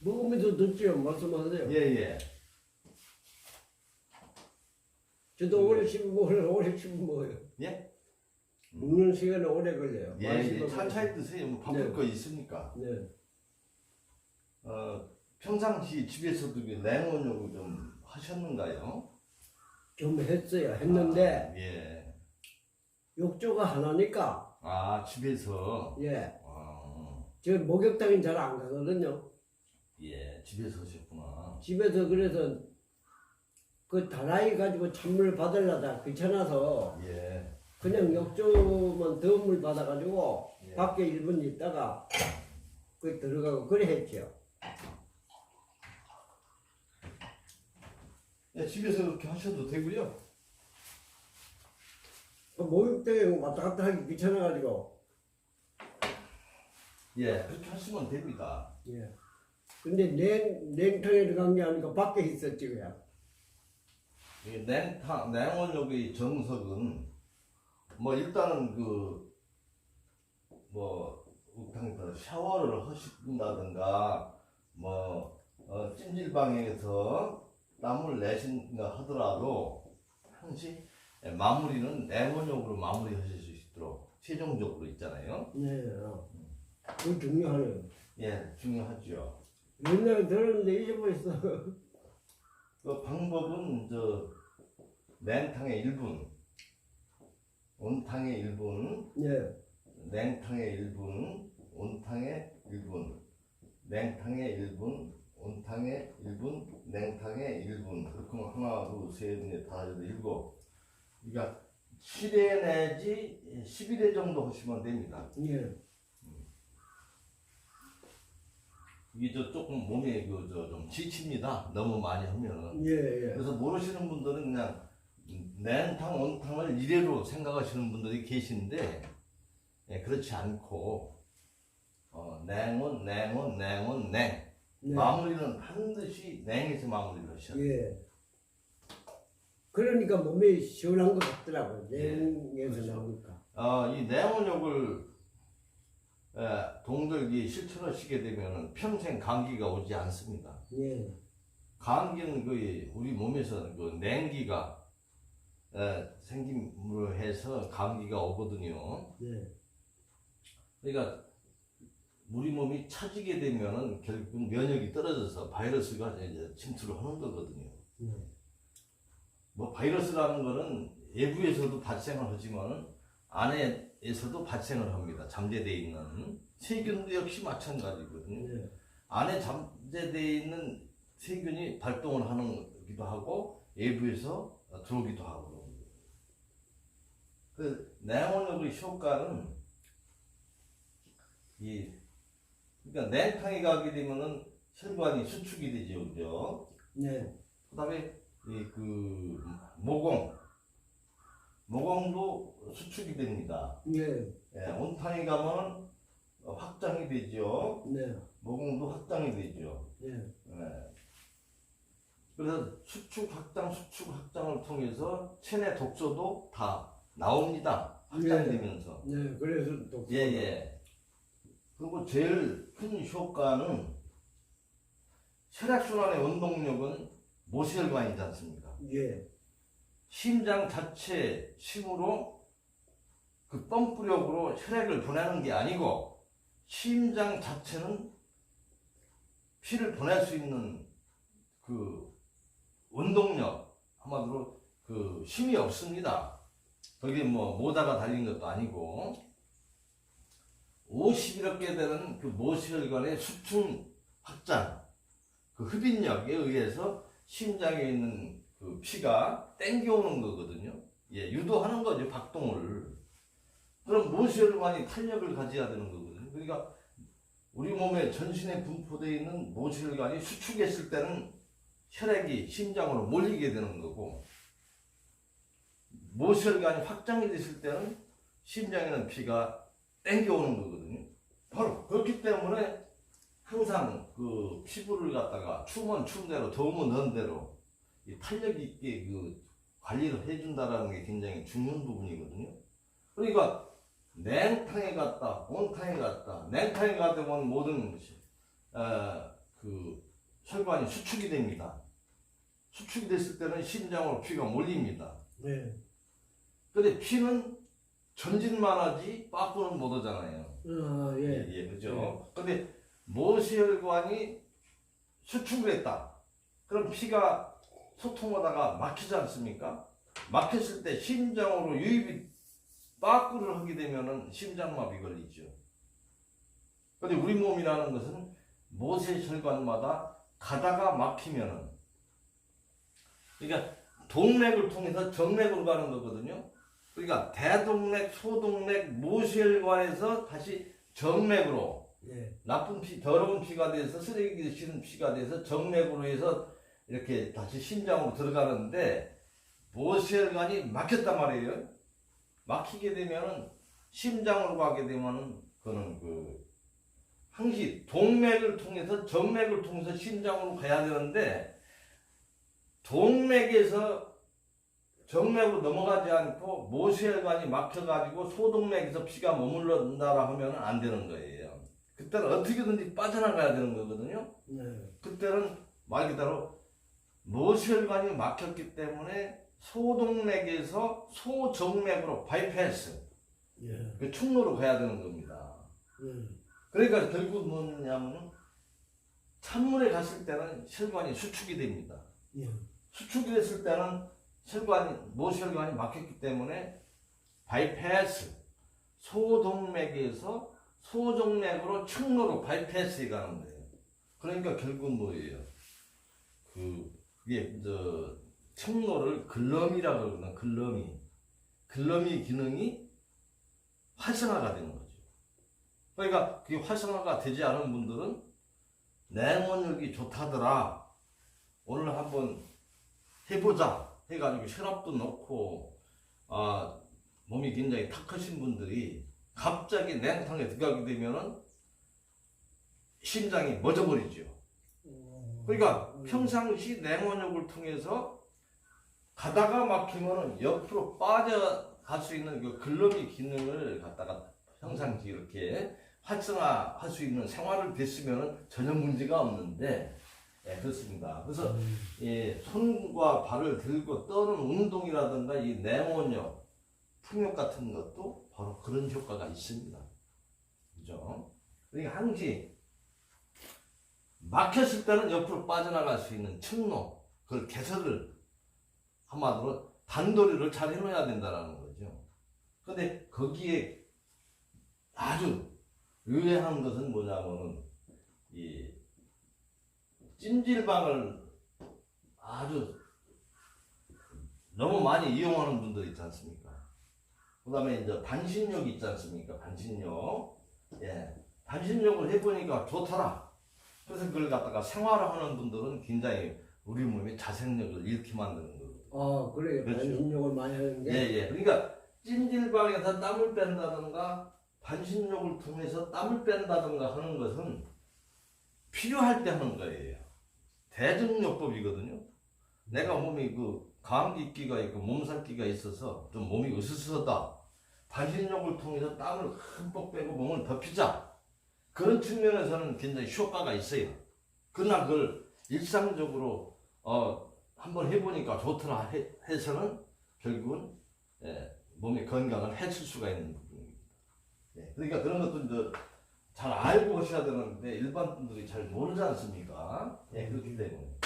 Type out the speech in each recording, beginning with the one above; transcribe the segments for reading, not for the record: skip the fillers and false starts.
먹으면서 듣지요. 말씀하세요. 예. 저도 오래 씹어 먹어요. 오래 씹어 먹어요. 예? 먹는 시간은 오래 걸려요. 예. 천천히 드세요. 뭐 바쁠 네. 거 있으니까. 네. 평상시 집에서도 냉온욕을 좀 하셨는가요? 좀 했어요. 했는데 예. 욕조가 하나니까 집에서. 예. 저 목욕탕은 잘 안 가거든요. 예, 집에서 하셨구나. 집에서 그래서 그 다라이 가지고 찬물 받으려다 귀찮아서 예. 그냥 욕조만 더운 물 받아가지고 예. 밖에 1분 있다가 그 들어가고 그래 했죠. 예, 집에서 그렇게 하셔도 되고요. 그 목욕탕에 왔다 갔다 하기 귀찮아가지고. 예, 그렇게 하시면 됩니다. 예. 근데 냉탕에 들어간 게 아니고 밖에 있었지 그냥. 이 냉온욕의 정석은 뭐 일단은 우탕에서 샤워를 하신다든가 찜질방에서 땀을 내신다 하더라도 항시 마무리는 냉온욕으로 마무리하실 수 있도록 최종적으로 있잖아요. 네. 그거 중요하네요. 예, 중요하죠. 옛날에 들었는데 잊어버렸어. 그 방법은 냉탕에 1분, 온탕에 1분, 예. 냉탕에 1분, 온탕에 1분, 냉탕에 1분, 온탕에 1분, 냉탕에 1분. 그렇게 하면 하나, 둘, 셋, 넷, 다섯, 여덟, 일곱. 그러니까 7회 내지 11회 정도 하시면 됩니다. 예. 이게 조금 몸에 좀 지칩니다. 너무 많이 하면은. 예. 그래서 모르시는 분들은 그냥 냉탕, 온탕을 이래로 생각하시는 분들이 계신데, 예, 그렇지 않고 냉온, 냉온, 냉온, 냉. 네. 마무리는 반드시 냉에서 마무리를 하셔야 돼요. 예. 그러니까 몸이 시원한 것 같더라고요. 냉에서 그렇죠. 나오니까. 이 냉온욕을 동들기 실천하시게 되면 평생 감기가 오지 않습니다. 예. 감기는 거의 우리 몸에서 냉기가 생김으로 해서 감기가 오거든요. 예. 그러니까 우리 몸이 차지게 되면은 결국 면역이 떨어져서 바이러스가 이제 침투를 하는 거거든요. 예. 뭐 바이러스라는 거는 외부에서도 발생을 하지만 안에서도 발생을 합니다. 잠재되어 있는 세균도 역시 마찬가지거든요. 예. 안에 잠재되어 있는 세균이 발동을 하기도 하고 외부에서 들어오기도 하고. 그 냉온욕의 효과는 그러니까 냉탕에 가게 되면은 혈관이 수축이 되죠, 그죠? 네. 그다음에 모공도 수축이 됩니다. 예. 예, 온탕에 가면 확장이 되죠. 네. 모공도 확장이 되죠. 예. 예. 그래서 수축 확장을 통해서 체내 독소도 다 나옵니다. 확장되면서. 네. 그래서 또. 예. 그리고 제일 큰 효과는 혈액순환의 원동력은 모세혈관이지 않습니까? 예. 심장 자체 힘으로 그 펌프력으로 혈액을 보내는 게 아니고 심장 자체는 피를 보낼 수 있는 그 원동력, 한마디로 그 힘이 없습니다. 거기 모다가 달린 것도 아니고 50이렇게 되는 그 모세혈관의 수축 확장, 그 흡인력에 의해서 심장에 있는 그 피가 땡겨오는 거거든요. 예, 유도하는 거죠, 박동을. 그럼 모세혈관이 탄력을 가져야 되는 거거든요. 그러니까 우리 몸에 전신에 분포되어 있는 모세혈관이 수축했을 때는 혈액이 심장으로 몰리게 되는 거고, 모세혈관이 확장이 됐을 때는 심장에 있는 피가 땡겨오는 거거든요. 바로 그렇기 때문에 항상 그 피부를 갖다가 추우면 추운 대로, 더우면 더운 대로 이 탄력 있게 관리를 해준다라는 게 굉장히 중요한 부분이거든요. 그러니까 냉탕에 갔다, 온탕에 갔다, 냉탕에 가다 보면 모든 그 혈관이 수축이 됩니다. 수축이 됐을 때는 심장으로 피가 몰립니다. 네. 근데 피는 전진만 하지 빠꾸는 못 하잖아요. 예. 예, 그죠? 근데 모세혈관이 수축을 했다. 그럼 피가 소통하다가 막히지 않습니까? 막혔을 때 심장으로 유입이 빠꾸를 하게 되면은 심장마비 걸리죠. 근데 우리 몸이라는 것은 모세혈관마다 가다가 막히면은, 그러니까 동맥을 통해서 정맥으로 가는 거거든요. 그러니까 대동맥, 소동맥, 모세혈관에서 다시 정맥으로, 예. 나쁜 피, 더러운 피가 돼서 쓰레기 싫은 피가 돼서 정맥으로 해서 이렇게 다시 심장으로 들어가는데, 모세혈관이 막혔단 말이에요. 막히게 되면은 심장으로 가게 되면은 그거는 항시 동맥을 통해서 정맥을 통해서 심장으로 가야 되는데, 동맥에서 정맥으로 넘어가지 않고 모세혈관이 막혀가지고 소동맥에서 피가 머물러든다라 하면 안 되는 거예요. 그때는 어떻게든지 빠져나가야 되는 거거든요. 네. 그때는 말 그대로 모세혈관이 막혔기 때문에 소동맥에서 소정맥으로 바이패스, 예. 그 충로로 가야 되는 겁니다. 예. 그러니까 결국 뭐냐면 찬물에 갔을 때는 혈관이 수축이 됩니다. 예. 수축이 됐을 때는 모세혈관이 막혔기 때문에 바이패스, 소동맥에서 소정맥으로 충로로 바이패스에 가는 거예요. 그러니까 결국 뭐예요? 이게 충로를 글러미라고 그러나, 글러미 기능이 활성화가 되는 거죠. 그러니까 그게 활성화가 되지 않은 분들은 내원력이 좋다더라, 오늘 한번 해보자 해가지고 혈압도 넣고 몸이 굉장히 탁하신 분들이 갑자기 냉탕에 들어가게 되면은 심장이 멎어버리죠. 그러니까 평상시 냉원욕을 통해서 가다가 막히면은 옆으로 빠져갈 수 있는 그 글러미 기능을 갖다가 평상시 이렇게 활성화할 수 있는 생활을 됐으면은 전혀 문제가 없는데, 예, 그렇습니다. 그래서 예, 손과 발을 들고 떠는 운동이라든가 이 냉온욕, 풍욕 같은 것도 바로 그런 효과가 있습니다. 그죠? 그러니까 항시 막혔을 때는 옆으로 빠져나갈 수 있는 측로, 그걸 개설을, 한마디로 단도리를 잘 해놓아야 된다는 거죠. 근데 거기에 아주 의외한 것은 뭐냐면은 이 찜질방을 아주 너무 많이 이용하는 분들 있지 않습니까? 그 다음에 이제 반신욕 있지 않습니까? 반신욕. 예. 반신욕을 해보니까 좋더라. 그래서 그걸 갖다가 생활하는 분들은 굉장히 우리 몸의 자생력을 잃게 만드는 거거든요. 그래요. 그렇죠. 반신욕을 많이 하는 게. 예. 그러니까 찜질방에서 땀을 뺀다든가 반신욕을 통해서 땀을 뺀다든가 하는 것은 필요할 때 하는 거예요. 대증요법이거든요. 내가 몸이 감기기가 있고 몸살기가 있어서 좀 몸이 으스스하다. 반신욕을 통해서 땀을 흠뻑 빼고 몸을 덮이자. 그런 측면에서는 굉장히 효과가 있어요. 그러나 그걸 일상적으로 한번 해보니까 좋더라 해서는 결국은 몸의 건강을 해칠 수가 있는 부분입니다. 그러니까 그런 것도 이제 잘 알고 하셔야 되는데 일반 분들이 잘 모르지 않습니까? 그렇기 때문에.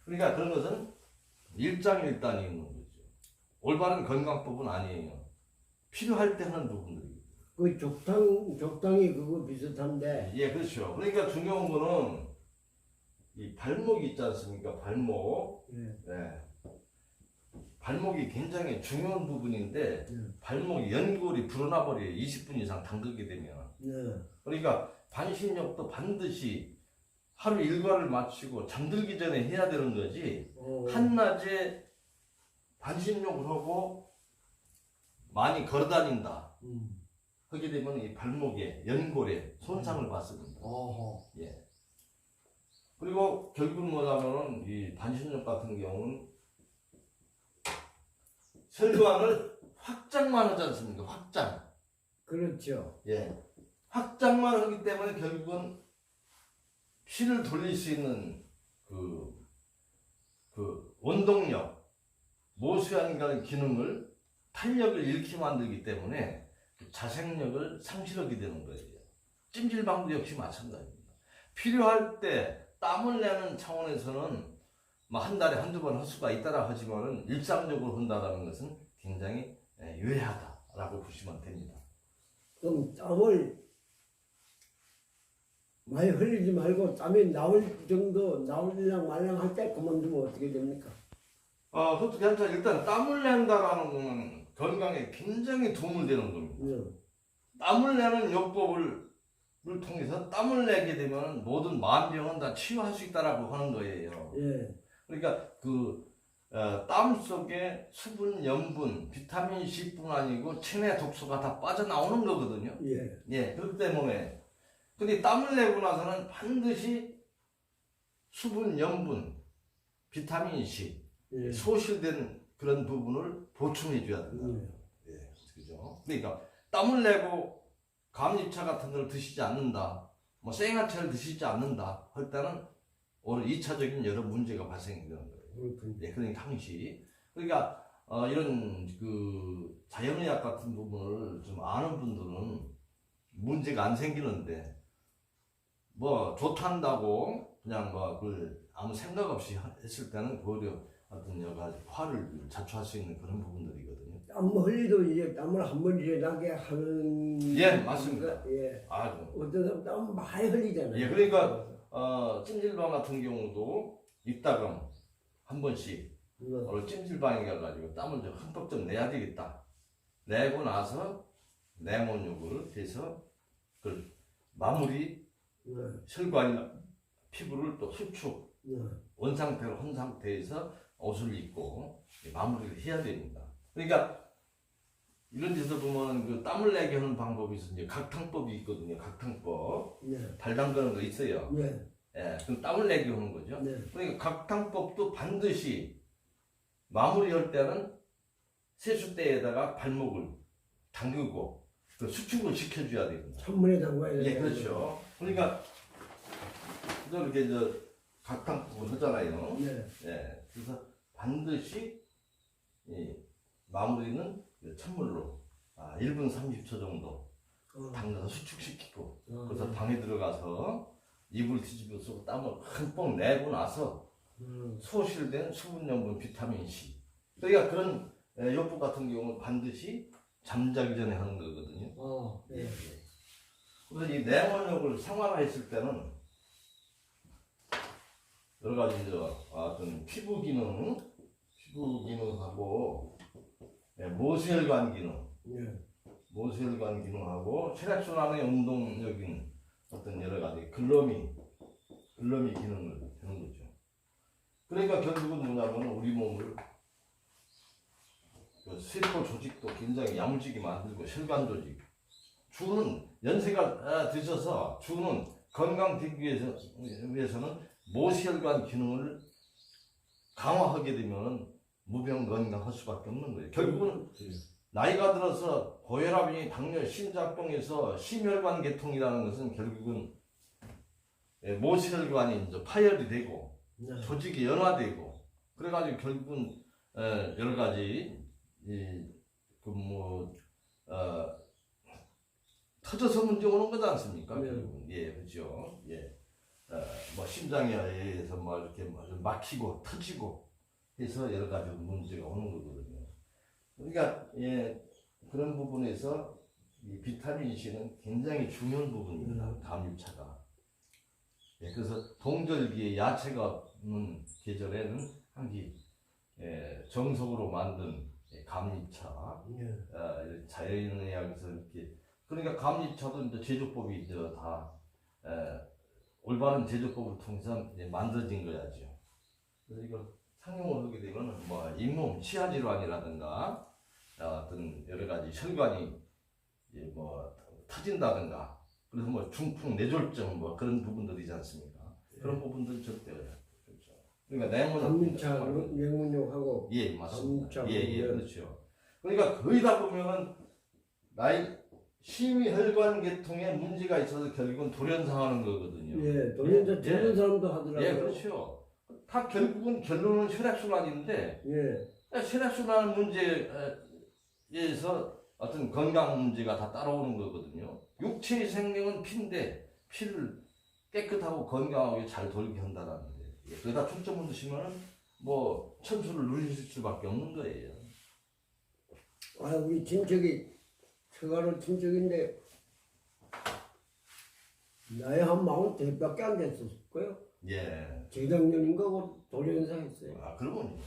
그러니까 그런 것은 일장일단이 있는 거죠. 올바른 건강법은 아니에요. 필요할 때 하는 부분들이. 적당히 그거 비슷한데. 예, 그렇죠. 그러니까 중요한 거는 이 발목이 있지 않습니까? 발목. 예. 발목이 굉장히 중요한 부분인데 발목 연골이 불어나 버려요. 20분 이상 담그게 되면. 그러니까 반신욕도 반드시 하루 일과를 마치고 잠들기 전에 해야 되는 거지. 한낮에 반신욕을 하고 많이 걸어다닌다 하게 되면 이 발목에 연골에 손상을 받습니다. 예. 그리고 결국은 뭐냐면은 이 반신욕 같은 경우는 혈관을 확장만 하지 않습니까? 확장. 그렇죠. 예. 확장만 하기 때문에 결국은 피를 돌릴 수 있는 그 원동력, 모세혈관 기능을 탄력을 잃게 만들기 때문에 자생력을 상실하게 되는 거예요. 찜질방도 역시 마찬가지입니다. 필요할 때 땀을 내는 차원에서는 뭐 한 달에 한두 번 할 수가 있다라 하지만은 일상적으로 한다는 것은 굉장히 유해하다라고 보시면 됩니다. 그럼 땀을 많이 흘리지 말고 땀이 나올 정도, 나올랑 말랑 할 때 그만두면 어떻게 됩니까? 그것도 괜찮아. 일단 땀을 낸다라는 건 건강에 굉장히 도움을 되는 겁니다. 땀을 내는 요법을 통해서 땀을 내게 되면 모든 만병은 다 치유할 수 있다라고 하는 거예요. 예. 그러니까 땀 속에 수분, 염분, 비타민 C뿐 아니고 체내 독소가 다 빠져나오는 거거든요. 예. 그렇기 때문에 근데 땀을 내고 나서는 반드시 수분, 염분, 비타민 C 예. 소실된 그런 부분을 보충해 줘야 된다. 그죠? 그러니까 땀을 내고 감리차 같은 걸 드시지 않는다, 뭐 생화차를 드시지 않는다 할 때는 오늘 2차적인 여러 문제가 발생이 되는 거예요. 그러니까 항시 그러니까 이런 그 자연의학 같은 부분을 좀 아는 분들은 문제가 안 생기는데 뭐 좋단다고 그냥 뭐 그걸 아무 생각 없이 했을 때는 오히려 어떤 여러 가지 화를 자초할 수 있는 그런 부분들이거든요. 땀 흘리도 이제 땀을 한 번 일어나게 하는. 예, 맞습니다. 예. 아주. 어떤 사람 땀 많이 흘리잖아요. 예, 그러니까 찜질방 같은 경우도 이따금 한 번씩 오늘 찜질방에 가가지고 땀을 좀 흠뻑 좀 내야 되겠다. 내고 나서 내몬욕을 해서 그 마무리 혈관이나 피부를 또 수축 원상태로 한 상태에서 옷을 입고 마무리를 해야 됩니다. 그러니까 이런 데서 보면 그 땀을 내게 하는 방법이 있어요. 이제 각탕법이 있거든요. 각탕법. 발 담그는 거 있어요. 그럼 땀을 내게 하는 거죠. 그러니까 각탕법도 반드시 마무리할 때는 세숫대에다가 발목을 담그고 그 수축을 시켜줘야 됩니다. 찬물에 담가야 돼요. 그렇죠. 그러니까 이렇게 각탕법을 하잖아요. 그래서 반드시 마무리는 찬물로 1분 30초 정도 담가서 수축시키고 그래서 방에 들어가서 이불 뒤집어 쓰고 땀을 흠뻑 내고 나서 소실된 수분, 염분, 비타민 C 그러니까 그런 요법 같은 경우는 반드시 잠자기 전에 하는 거거든요. 그래서 이 내원욕을 생활화했을 때는 여러 가지 어떤 피부 기능하고 모세혈관 기능, 모세혈관 기능하고 혈액순환의 운동적인 어떤 여러 가지 글러미 기능을 하는 거죠. 그러니까 결국은 뭐냐면 우리 몸을 그 세포 조직도 굉장히 야무지게 만들고 혈관 조직, 주는 연세가 드셔서 주는 건강 되기 위해서는 모세혈관 기능을 강화하게 되면 무병건강할 수밖에 없는 거예요. 결국은 나이가 들어서 고혈압이 당뇨, 심장병에서 심혈관 계통이라는 것은 결국은 모세혈관이 이제 파열이 되고 조직이 연화되고 그래가지고 결국은 여러 가지 터져서 문제 오는 거지 않습니까? 결국은 그렇죠. 뭐 심장에 의해서 뭐 이렇게 막히고 터지고 해서 여러 가지 문제가 오는 거거든요. 그러니까 그런 부분에서 이 비타민 C는 굉장히 중요한 부분입니다. 감유차가. 그래서 동절기에 야채가 없는 계절에는 한기 정석으로 만든 감리차, 자연의학에서 이렇게 그러니까 감리차도 이제 제조법이 이제 다 올바른 제조법을 통해서 이제 만들어진 거야죠. 그래서 이걸 상용을 하게 되면 뭐 잇몸 치아 질환이라든가 어떤 여러 가지 혈관이 뭐 터진다든가 그래서 뭐 중풍 뇌졸중 뭐 그런 부분들이지 않습니까? 그런 부분들은 절대 그렇죠. 그러니까 감리차, 내문욕하고 맞습니다. 그렇죠. 그러니까 거의 다 보면은 나이 심혈관 계통에 문제가 있어서 결국은 돌연상하는 거거든요. 예, 돌연사 듣는 사람도 하더라고요. 예, 그렇죠. 다 결국은 결론은 혈액순환인데 예, 혈액순환 문제에서 어떤 건강 문제가 다 따라오는 거거든요. 육체의 생명은 피인데 피를 깨끗하고 건강하게 잘 돌게 한다라는데 거기다 초점을 두시면 뭐 천수를 누리실 수밖에 없는 거예요. 아, 우리 친척이 처가로 친척인데 나이 한 40대밖에 안 됐을 거예요. 예. 재작년인가 그 돌연사 했어요. 아, 그러군요.